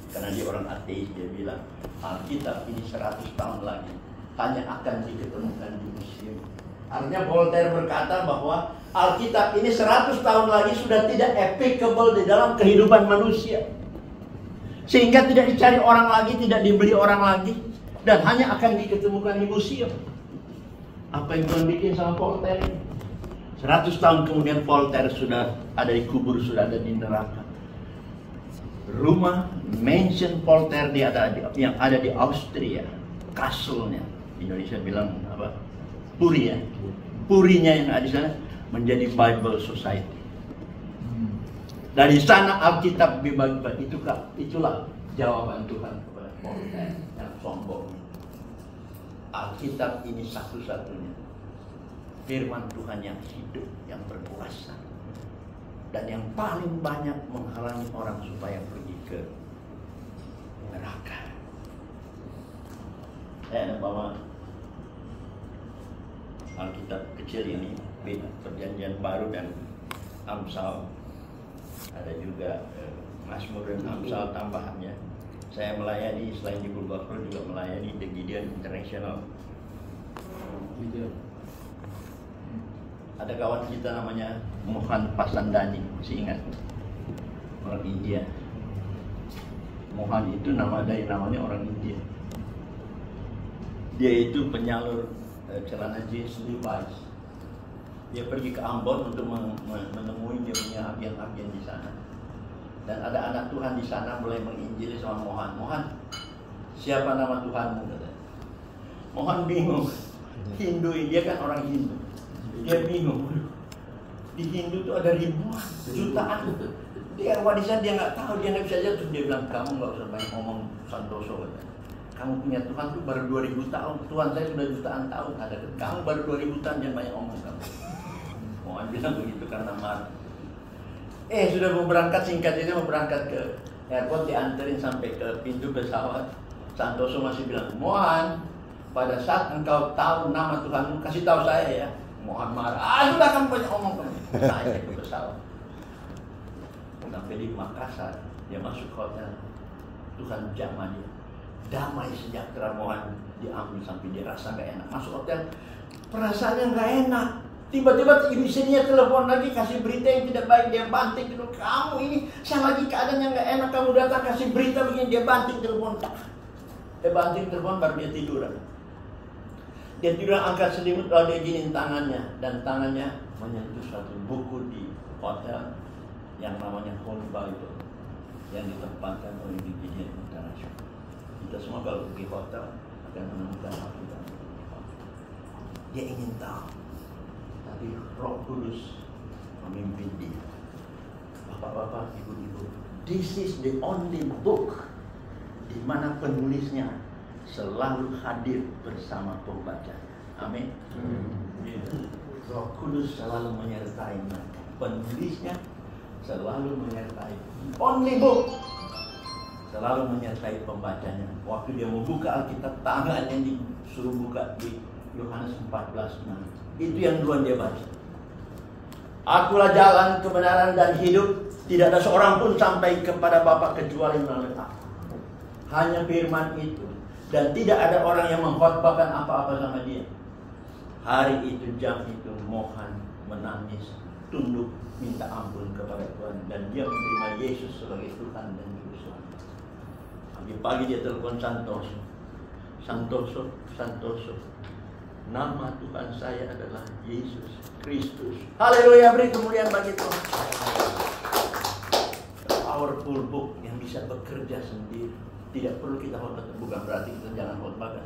Karena dia orang ateis, dia bilang Alkitab ini 100 tahun lagi hanya akan diketemukan di museum. Artinya Voltaire berkata bahwa Alkitab ini 100 tahun lagi sudah tidak applicable di dalam kehidupan manusia, sehingga tidak dicari orang lagi, tidak dibeli orang lagi, dan hanya akan diketemukan di museum. Apa yang Tuhan bikin sama Voltaire ini? 100 tahun kemudian Voltaire sudah ada di kubur, sudah ada di neraka. Rumah mansion Voltaire yang ada di Austria, castle-nya, Indonesia bilang apa? Puri ya. Purinya yang ada di sana menjadi Bible Society. Dari sana Alkitab dibagi-bagi. Itulah jawaban Tuhan kepada Voltaire yang sombong. Alkitab ini satu-satunya firman Tuhan yang hidup, yang berkuasa, dan yang paling banyak menghalangi orang supaya pergi ke neraka. Saya bawa Alkitab kecil ini, Perjanjian Baru dan Amsal. Ada juga Mazmur dan Amsal tambahannya. Saya melayani selain di Bulgakro juga melayani The Gideon International. Ada kawan kita namanya Mohan Pasandani, masih ingat? Orang India. Mohan itu namanya orang India. Dia itu penyalur celana jeans Levi's. Dia pergi ke Ambon untuk menemui dia punya agen-agen di sana. Dan ada anak Tuhan di sana mulai menginjili sama Mohan. Mohan, siapa nama Tuhanmu? Kata. Mohan bingung. Hindu, dia kan orang Hindu. Dia bingung. Di Hindu tuh ada ribuan, jutaan. Dia warisan dia nggak tahu, dia nggak bisa aja. Terus dia bilang, kamu nggak usah banyak ngomong santoso. Kata. Kamu punya Tuhan tuh baru 2000 tahun. Tuhan saya sudah jutaan tahun. Ada. Kamu baru 2000 tahun, jangan banyak ngomong kamu. Mohan bilang begitu karena marah. Sudah mau berangkat, singkatnya mau berangkat ke airport, dianterin sampai ke pintu pesawat. Santoso masih bilang, Mohan, pada saat engkau tahu nama Tuhanmu, kasih tahu saya ya. Mohan marah, sudah kamu banyak omong kamu. Naik ke pesawat. Sampai di Makassar, dia masuk hotel. Tuhan jamah dia. Damai sejahtera Mohan diambil sampai dia rasa gak enak. Masuk hotel, perasaannya gak enak. Tiba-tiba istrinya telepon lagi, kasih berita yang tidak baik, dia banting dulu. Kamu ini, saya lagi keadaan yang gak enak, kamu datang kasih berita begini, dia banting telepon. Dia banting telepon, baru dia tiduran. Dia tiduran, angkat selimut, lalu dia giniin tangannya. Dan tangannya menyentuh satu buku di hotel yang namanya Holy Bible, yang ditempatkan oleh The Gideon International. Kita semua kalau pergi hotel akan menemukan Alkitab. Dia ingin tahu. Tapi Roh Kudus memimpin dia. Bapak-bapak, ibu-ibu, this is the only book di mana penulisnya selalu hadir bersama pembaca. Amin. Roh Kudus selalu menyertai mereka. Penulisnya selalu menyertai. Only book selalu menyertai pembacanya. Waktu dia membuka Alkitab, tangan yang disuruh buka di Yohanes 14:6. Itu yang duluan dia baca. Akulah jalan, kebenaran, dan hidup. Tidak ada seorang pun sampai kepada Bapa kecuali melalui aku. Hanya firman itu. Dan tidak ada orang yang mengkhotbahkan apa-apa sama dia. Hari itu, jam itu, Mohan menangis, tunduk, minta ampun kepada Tuhan. Dan dia menerima Yesus sebagai Tuhan dan Juru Selamat. Pagi-pagi dia telepon Santoso. Santoso. Nama Tuhan saya adalah Yesus Kristus. Haleluya, beri kemuliaan bagi Tuhan. Powerful book yang bisa bekerja sendiri. Tidak perlu kita khotbah, bukan berarti kita jangan khotbah.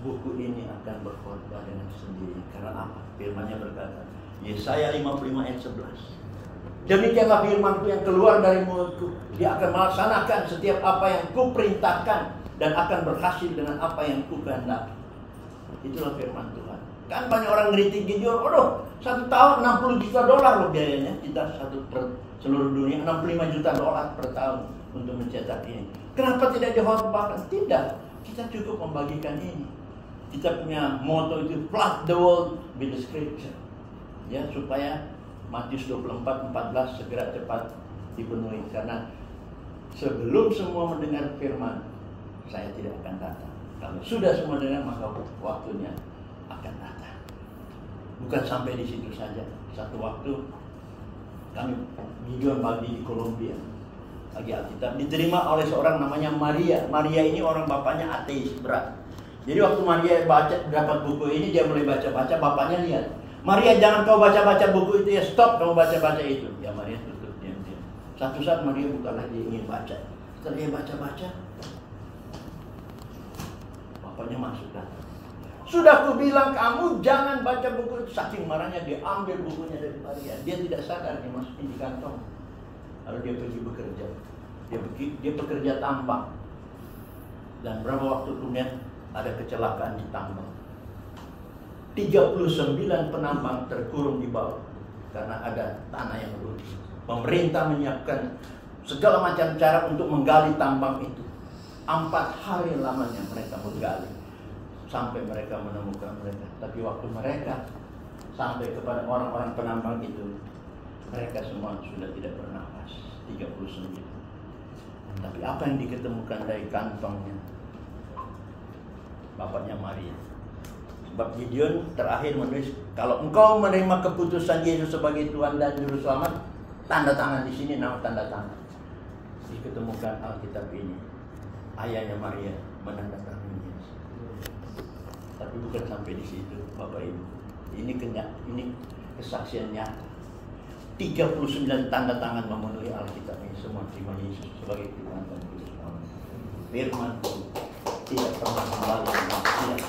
Buku ini akan berkhotbah dengan sendiri. Karena apa? Firman-Nya berkata, Yesaya 55 ayat 11. Demikianlah firman-Ku yang keluar dari mulutku. Dia akan melaksanakan setiap apa yang Ku perintahkan dan akan berhasil dengan apa yang Ku kehendaki. Itulah firman Tuhan. Kan banyak orang ngeritik Gideon, $1 tahun $60 juta loh biayanya. Kita seluruh dunia $65 juta per tahun untuk mencetak ini. Kenapa tidak dikhotbahkan? Tidak, kita cukup membagikan ini. Kita punya motto itu, flood the world with the scripture. Ya, supaya Matius 24:14 segera cepat dipenuhi. Karena sebelum semua mendengar firman, saya tidak akan datang. Kalau sudah semua dengar, maka waktunya akan datang. Bukan sampai di situ saja. Satu waktu kami mingguan pagi di Kolombia, lagi Alkitab diterima oleh seorang namanya Maria. Maria ini orang bapaknya ateis berat. Jadi waktu Maria dapat buku ini, dia mulai baca-baca, bapaknya lihat, Maria, jangan kau baca-baca buku itu ya, stop kamu baca-baca itu. Ya Maria tutup diam-diam. Satu saat Maria bukan lagi ingin baca. Setelah dia baca-baca, bapaknya masuk datang. Sudah aku bilang kamu jangan baca buku itu. Saking marahnya dia ambil bukunya dari Maria. Dia tidak sadar dia masukin di kantong. Lalu dia pergi bekerja. Dia bekerja tambang. Dan berapa waktu kemudian ada kecelakaan di tambang. 39 penambang terkurung di bawah karena ada tanah yang rugi. Pemerintah menyiapkan segala macam cara untuk menggali tambang itu. 4 hari lamanya mereka menggali sampai mereka menemukan mereka. Tapi waktu mereka sampai kepada orang-orang penambang itu, mereka semua sudah tidak bernafas. 39. Tapi apa yang diketemukan dari kantongnya bapaknya Maria? Sebab Gideon terakhir menulis, kalau engkau menerima keputusan Yesus sebagai Tuhan dan Juru Selamat, tanda tangan di sini, nama tanda tangan. Diketemukan Alkitab ini, ayahnya Maria menandatangani Yesus. Tapi bukan sampai di situ, Bapak Ibu. Ini kesaksian nyata. 39 tanda tangan memenuhi Alkitab ini, semua terima Yesus sebagai Tuhan dan Juru Selamat. Firman tidak pernah kembali tidak.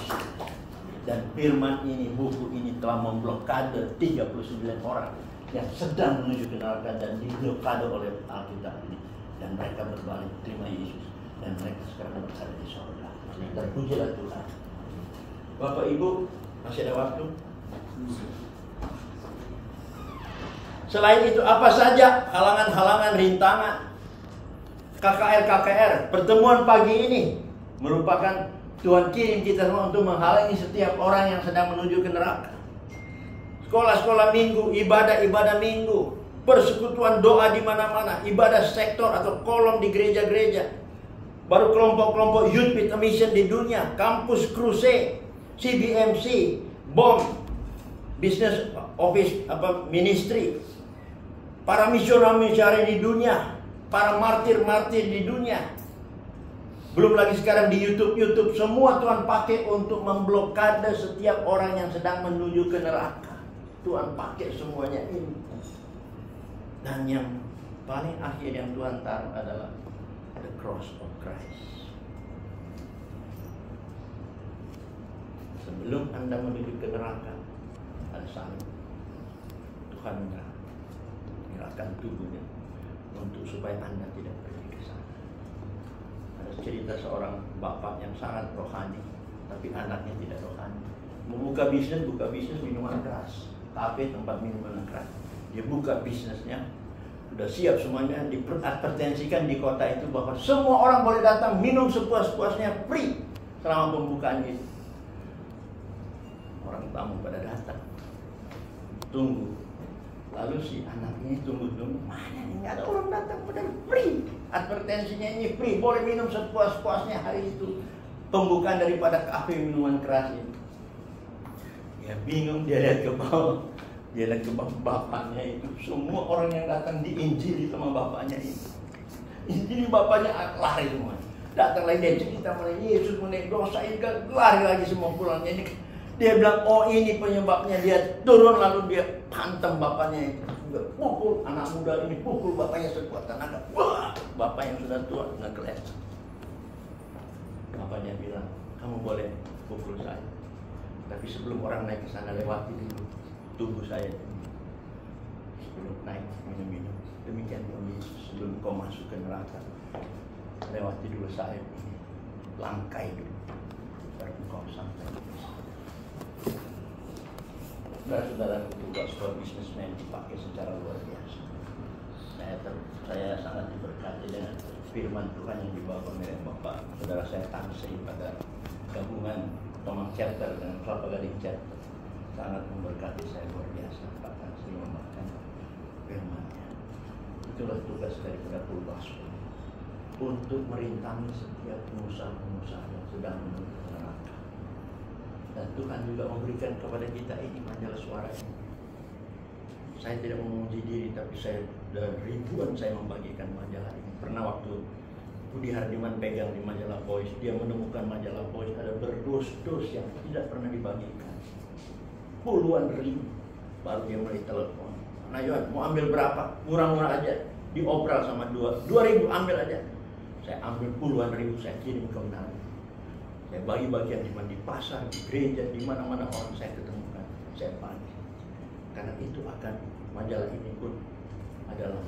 Dan firman ini, buku ini telah memblokade 39 orang yang sedang menuju ke neraka dan diblokade oleh Alkitab ini. Dan mereka berbalik terima Yesus. Dan mereka sekarang berada di surga. Dan pujilah Tuhan. Bapak Ibu, masih ada waktu? Selain itu apa saja halangan-halangan, rintangan? KKR, pertemuan pagi ini merupakan Tuhan kirim kita semua untuk menghalangi setiap orang yang sedang menuju ke neraka. Sekolah-sekolah minggu, ibadah-ibadah minggu, persekutuan doa di mana-mana, ibadah sektor atau kolom di gereja-gereja. Baru kelompok-kelompok Youth with a Mission di dunia, kampus crusade, CBMC, BOM, Business Office Ministry, para misionaris di dunia, para martir-martir di dunia. Belum lagi sekarang di YouTube semua Tuhan pakai untuk memblokade setiap orang yang sedang menuju ke neraka. Tuhan pakai semuanya ini. Dan yang paling akhir yang Tuhan taruh adalah the cross of Christ. Sebelum Anda menuju ke neraka, ada salib. Tuhan menyerahkan tubuhnya untuk supaya Anda tidak pergi ke sana. Ada cerita seorang bapak yang sangat rohani, tapi anaknya tidak rohani. Membuka bisnis, minuman keras, kafe, tempat minuman keras. Dia buka bisnisnya, sudah siap semuanya, diadvertensikan di kota itu bahwa semua orang boleh datang minum sepuas-puasnya, free selama pembukaan itu. Orang tamu pada datang, tunggu. Lalu si anaknya tunggu-tunggu, mana nih, nggak ada orang datang, padahal free. Advertensinya ini free, boleh minum sepuas-puasnya hari itu. Pembukaan daripada kafe minuman keras ini. Ya bingung, dia lihat ke bawah. Dia lihat ke bapaknya itu. Semua orang yang datang diinjili sama bapaknya itu. Injili bapaknya lari semua. Datang lagi dia cerita mulai Yesus, mulai dosa ini, lari lagi semua pulang. Jadi dia bilang, oh ini penyebabnya. Dia turun lalu dia hantam bapaknya itu. Dia pukul anak muda ini, pukul bapaknya sekuat tenaga. Wah, bapak yang sudah tua ngegeles. Bapaknya bilang, kamu boleh pukul saya, tapi sebelum orang naik ke sana lewati dulu tubuh saya. Sebelum naik minum-minum. Demikian Tuhan Yesus, sebelum kau masuk ke neraka, lewati dulu saya ini, langkai dulu, baru kau sampai. Saudara-saudara, tugas sebuah bisnismen dipakai secara luar biasa. Saya sangat diberkati dengan firman Tuhan yang dibawa oleh Bapak saudara saya Tansei pada gabungan Tomang Chapter dan Kelapa Gading Chapter. Sangat memberkati saya luar biasa. Pak Tansei membawakan firman-Nya. Itulah tugas daripada full gospel. untuk merintangi setiap pengusaha-pengusaha yang sedang menuju neraka. Dan Tuhan juga memberikan kepada kita ini majalah suara ini. Saya tidak memuji diri, tapi saya ribuan saya membagikan majalah ini. Pernah waktu Budi Hardiman pegang di majalah Voice, dia menemukan majalah Voice ada berdos-dos yang tidak pernah dibagikan. Puluhan ribu. Baru dia mulai telepon. Nah Yohan, mau ambil berapa? Murah-murah aja. Diobral sama 2.000 ambil aja. Saya ambil puluhan ribu, saya kirim ke Menara. Saya bagi-bagian di pasar, di gereja, di mana-mana orang saya ketemukan. Saya bagi. Karena itu akan majalah ini pun adalah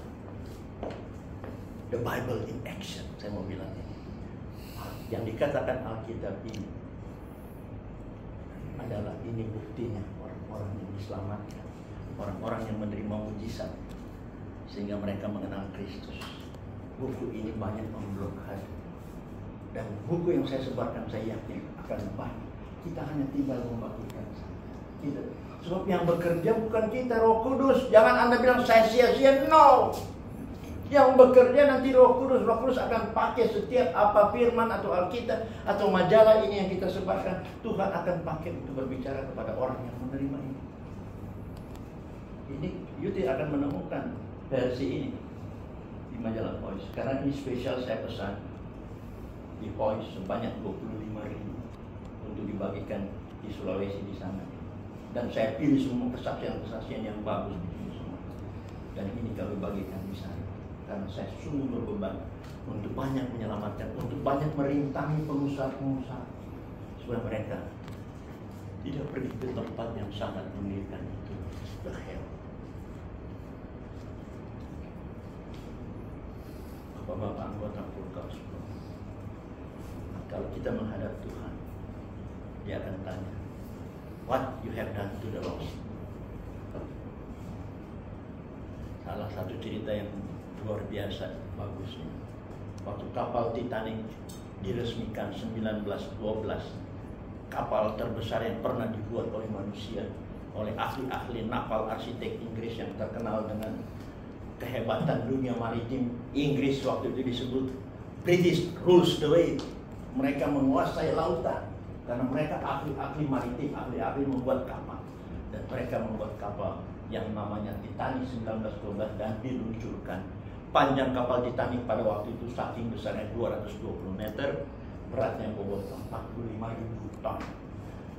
the Bible in action. Saya mau bilang ini. Yang dikatakan Alkitab ini adalah ini buktinya orang-orang yang diselamatkan, orang-orang yang menerima mujizat sehingga mereka mengenal Kristus. Buku ini banyak memblokade, dan buku yang saya sebarkan saya yakin akan banyak. Kita hanya tinggal membagikan saja. Sebab yang bekerja bukan kita, Roh Kudus. Jangan Anda bilang saya sia-sia, no. Yang bekerja nanti Roh Kudus. Roh Kudus akan pakai setiap apa firman atau Alkitab atau majalah ini yang kita sebarkan. Tuhan akan pakai untuk berbicara kepada orang yang menerima ini. Ini Yuti akan menemukan versi ini di majalah Voice. Karena ini spesial saya pesan di Voice sebanyak 25.000 untuk dibagikan di Sulawesi di sana. Dan saya pilih semua kesaksian-kesaksian yang bagus di sini semua. Dan ini kami bagikan di sana. Karena saya sungguh berbeban untuk banyak menyelamatkan, untuk banyak merintangi pengusaha-pengusaha supaya mereka tidak pergi ke tempat yang sangat mengerikan itu, the hell. Bapak-bapak anggota Purkau, kalau kita menghadap Tuhan, Dia akan tanya, what you have done to the lost? Salah satu cerita yang luar biasa bagusnya, waktu kapal Titanic diresmikan 1912, kapal terbesar yang pernah dibuat oleh manusia, oleh ahli-ahli naval arsitek Inggris yang terkenal dengan kehebatan dunia maritim. Inggris waktu itu disebut British rules the way. Mereka menguasai lautan karena mereka ahli-ahli maritim, ahli-ahli membuat kapal. Dan mereka membuat kapal yang namanya Titanic 1912 dan diluncurkan. Panjang kapal Titanic pada waktu itu saking besarnya 220 meter, beratnya bobot 45.000 ton.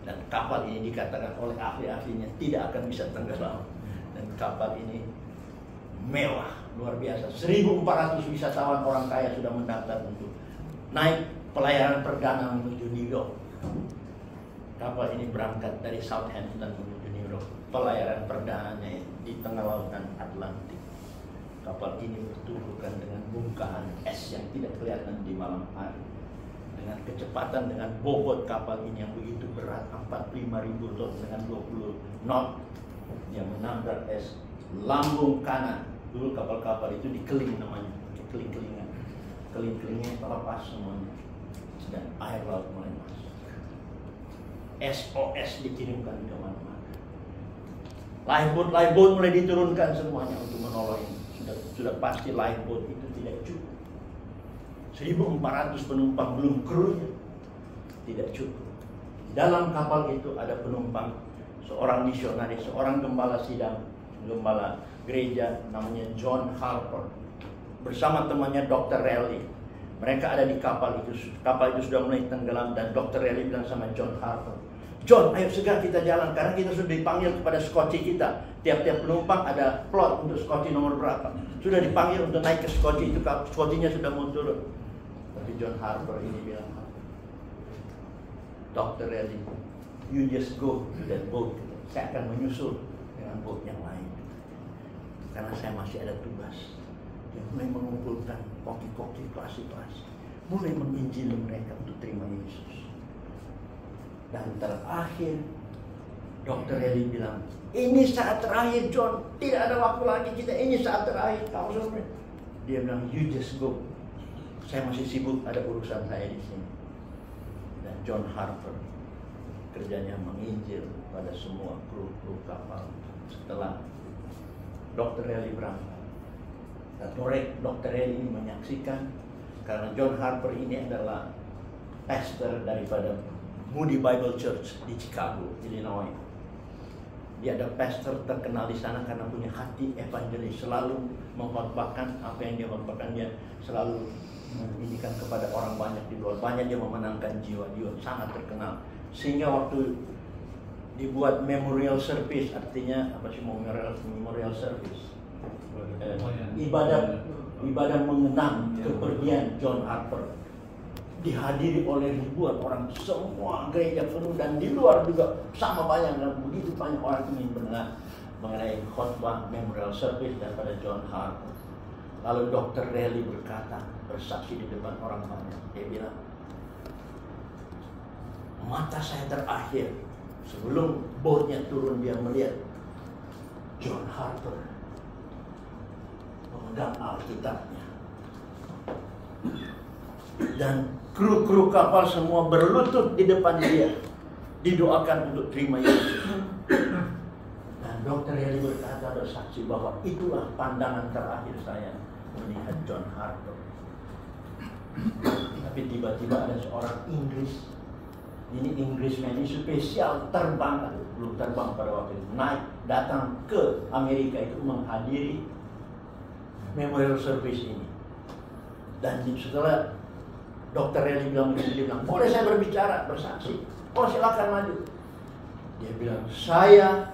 Dan kapal ini dikatakan oleh ahli-ahlinya tidak akan bisa tenggelam. Dan kapal ini mewah, luar biasa. 1.400 wisatawan orang kaya sudah mendaftar untuk naik pelayaran perdana menuju New York. Kapal ini berangkat dari Southampton menuju New York. Pelayaran perdananya di tengah lautan Atlantik. Kapal ini bertumbukan dengan bongkahan es yang tidak kelihatan di malam hari. Dengan kecepatan, dengan bobot kapal ini yang begitu berat, 45.000 ton dengan 20 knot, yang menabrak es. Lambung kanan, dulu kapal-kapal itu dikeling namanya, keling-kelingan. Keling-kelingnya terlepas semuanya, dan air laut mulai masuk. SOS dikirimkan ke mana-mana. Lifeboat mulai diturunkan semuanya untuk menolong ini. Sudah pasti lifeboat itu tidak cukup. 1.400 penumpang belum krunya, tidak cukup. Di dalam kapal itu ada penumpang, seorang misionaris, seorang gembala sidang, gembala gereja namanya John Harper bersama temannya Dr. Raleigh. Mereka ada di kapal itu. Kapal itu sudah mulai tenggelam dan Dr. Raleigh bilang sama John Harper, John, ayo segera kita jalan karena kita sudah dipanggil kepada skoci kita. Tiap-tiap penumpang ada plot untuk skoci nomor berapa. Sudah dipanggil untuk naik ke skoci itu, skocinya sudah mau turun. Tapi John Harper ini bilang, Dr. Raleigh, you just go to that boat. Saya akan menyusul dengan boat yang lain. Karena saya masih ada tugas. Dia mulai mengumpulkan koki-koki klasi-klasi. Mulai menginjili mereka untuk terima Yesus. Dan terakhir, Dr. Raleigh bilang, ini saat terakhir John, tidak ada waktu lagi kita, ini saat terakhir. Kamu sudah. Dia bilang, you just go. Saya masih sibuk, ada urusan saya di sini. Dan John Harper kerjanya menginjil pada semua kru kapal. Setelah Dr. Raleigh berangkat, dan Dr. Raleigh ini menyaksikan Karena John Harper ini adalah pastor daripada Moody Bible Church di Chicago, Illinois. Dia ada pastor terkenal di sana karena punya hati evangelis, selalu mengkhotbahkan apa yang dia khotbahkan. Dia selalu mendidikan kepada orang banyak di luar, banyak dia memenangkan jiwa-jiwa, sangat terkenal. Sehingga waktu dibuat memorial service, artinya apa sih memorial service? Ibadah mengenang kepergian John Harper, dihadiri oleh ribuan orang, semua gereja penuh, dan di luar juga sama banyak, dan begitu banyak orang ingin mendengar mengenai khotbah memorial service daripada John Harper. Lalu Dr. Relly berkata, bersaksi di depan orang banyak, dia bilang, mata saya terakhir sebelum boatnya turun, dia melihat John Harper memegang Alkitabnya, dan kru kapal semua berlutut di depan dia, didoakan untuk terima Yesus. Dan Dr. Eli berkata, bersaksi bahwa itulah pandangan terakhir saya melihat John Harper. Tapi tiba-tiba ada seorang Inggris, ini Inggrisman ini spesial terbang, belum terbang pada waktu itu, naik datang ke Amerika itu menghadiri memorial service ini. Dan setelah Dr. Relly bilang, dia bilang, boleh saya berbicara, bersaksi? Oh, silakan maju. Dia bilang, saya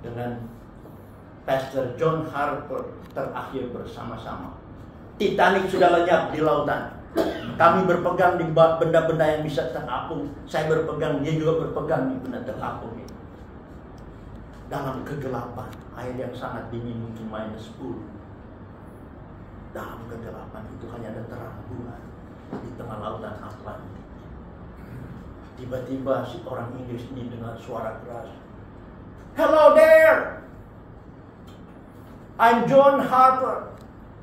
dengan Pastor John Harper terakhir bersama-sama. Titanic sudah lenyap di lautan. Kami berpegang di benda-benda yang bisa terapung. Saya berpegang, dia juga berpegang di benda terapung itu. Dalam kegelapan, air yang sangat dingin, mungkin -10. Dalam kegelapan itu hanya ada terang bulan di tengah lautan Atlantik. Tiba-tiba si orang Inggris ini dengar suara keras, "Hello there, I'm John Harper,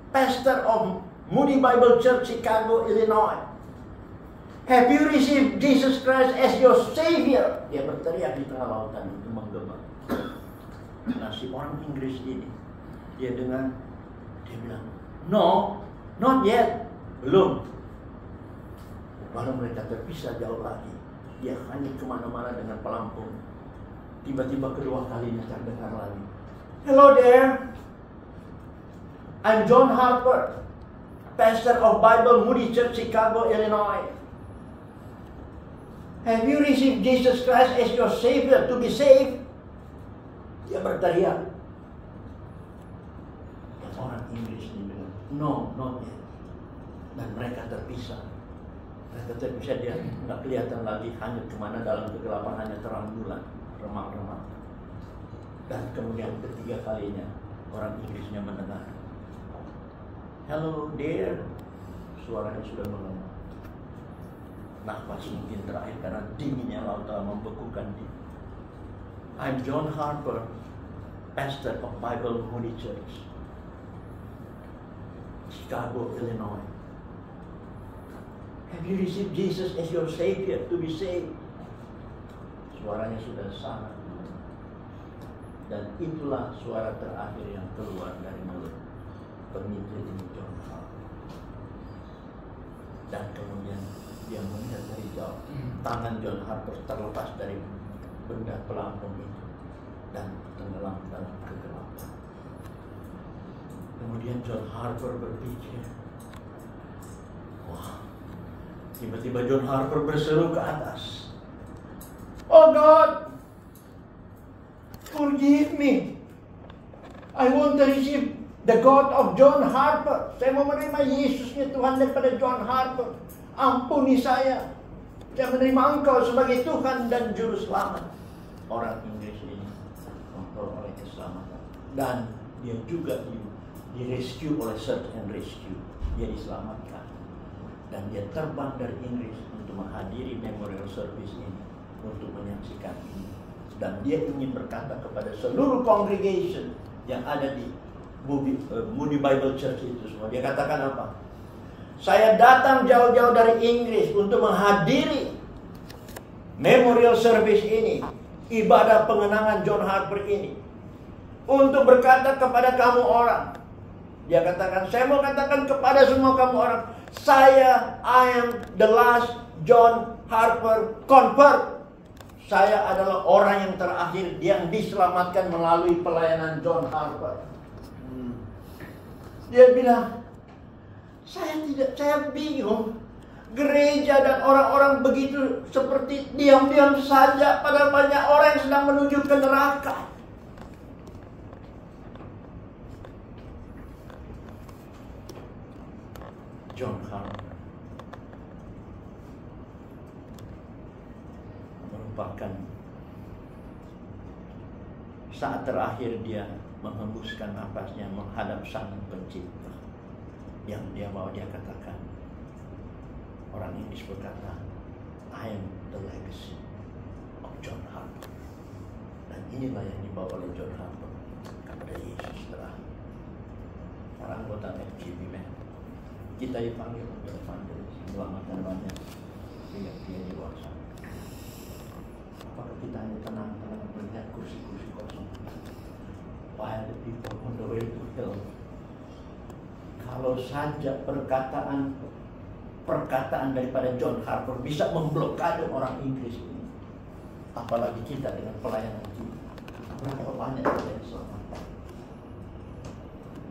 pastor of Moody Bible Church, Chicago, Illinois. Have you received Jesus Christ as your Savior?" Dia berteriak di tengah lautan itu menggema. Nah, si orang Inggris ini, dia dengar, dia bilang, "No, not yet." Belum. Lalu mereka terpisah jauh lagi. Dia hanyut kemana-mana dengan pelampung. Tiba-tiba kedua kalinya terdengar lagi, "Hello there, I'm John Harper, pastor of Bible Moody Church, Chicago, Illinois. Have you received Jesus Christ as your Savior to be saved?" Dia berteriak. Dan orang Inggris ini bilang, "No, not yet." Dan mereka terpisah. Mereka terpisah, dia nggak kelihatan lagi, hanyut kemana dalam kegelapan, hanya terang bulan, remang-remang. Dan kemudian ketiga kalinya orang Inggrisnya mendengar, "Hello dear." Suaranya sudah melemah. Nafas mungkin terakhir karena dinginnya lautan membekukan dia. "I'm John Harper, pastor of Bible Moody Church, Chicago, Illinois. Have you received Jesus as your Savior to be saved?" Suaranya sudah sangat lemah. Dan itulah suara terakhir yang keluar dari mulut pemimpin ini, John Harper. Dan kemudian dia melihat dari jauh, tangan John Harper terlepas dari benda pelampung itu dan tenggelam dalam kegelapan. Kemudian John Harper berpikir, wah, tiba-tiba John Harper berseru ke atas, "Oh God, forgive me. I want to receive the God of John Harper. Saya mau menerima Yesusnya Tuhan daripada John Harper. Ampuni saya. Saya menerima Engkau sebagai Tuhan dan Juru Selamat." Orang Inggris ini memperoleh keselamatan. Dan dia juga di-rescue oleh Search and Rescue. Dia diselamatkan. Dan dia terbang dari Inggris untuk menghadiri memorial service ini, untuk menyaksikan ini. Dan dia ingin berkata kepada seluruh congregation yang ada di Moody Bible Church itu semua. Dia katakan apa? "Saya datang jauh-jauh dari Inggris untuk menghadiri memorial service ini, ibadah pengenangan John Harper ini, untuk berkata kepada kamu orang." Dia katakan, "Saya mau katakan kepada semua kamu orang, I am the last John Harper convert. Saya adalah orang yang terakhir yang diselamatkan melalui pelayanan John Harper. Dia bilang, saya bingung. Gereja dan orang-orang begitu seperti diam-diam saja, padahal banyak orang yang sedang menuju ke neraka. John Harper merupakan saat terakhir dia menghembuskan napasnya menghadap Sang Pencipta. Yang dia katakan, orang Inggris berkata, I am the legacy of John Harper. Dan inilah yang dibawa oleh John Harper kepada Yesus terakhir. Orang anggota FGB, kita dipanggil untuk evangelis, menyelamatkan banyak sehingga dia dewasa. Apakah kita hanya tenang-tenang melihat kursi-kursi kosong? While the people on the way to hell. Kalau saja perkataan daripada John Harper bisa memblokade orang Inggris ini, apalagi kita dengan pelayanan kita. Berapa banyak kita yang selamat?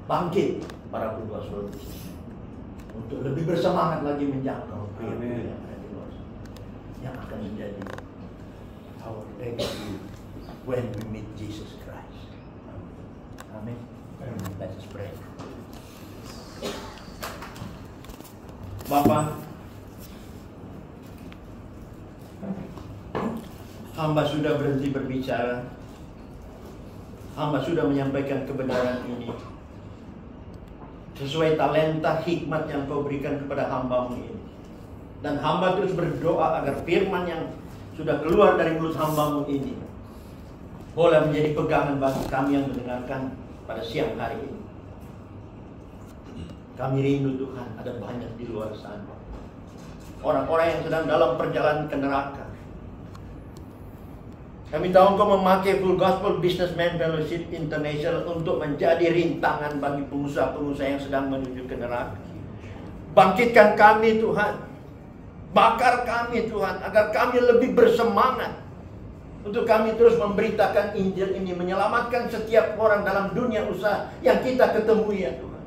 Bangkit para pembawa solusi untuk lebih bersemangat lagi menjangkau pria-pria yang ada di luar sana, yang akan menjadi our legacy when we meet Jesus Christ. Amin. Let us pray. Bapa, hamba sudah berhenti berbicara. Hamba sudah menyampaikan kebenaran ini sesuai talenta hikmat yang Kau berikan kepada hamba-Mu ini. Dan hamba terus berdoa agar firman yang sudah keluar dari mulut hamba-Mu ini boleh menjadi pegangan bagi kami yang mendengarkan pada siang hari ini. Kami rindu Tuhan, ada banyak di luar sana orang-orang yang sedang dalam perjalanan ke neraka. Kami tahu Engkau memakai Full Gospel Businessman Fellowship International untuk menjadi rintangan bagi pengusaha-pengusaha yang sedang menuju ke neraka. Bangkitkan kami Tuhan, bakar kami Tuhan, agar kami lebih bersemangat untuk kami terus memberitakan Injil ini, menyelamatkan setiap orang dalam dunia usaha yang kita ketemui ya Tuhan,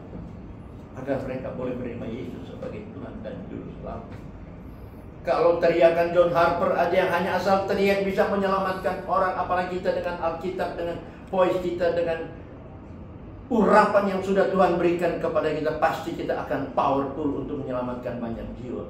agar mereka boleh menerima Yesus sebagai Tuhan dan Juru Selamat. Kalau teriakan John Harper aja yang hanya asal teriak bisa menyelamatkan orang, apalagi kita dengan Alkitab, dengan voice kita, dengan urapan yang sudah Tuhan berikan kepada kita, pasti kita akan powerful untuk menyelamatkan banyak jiwa.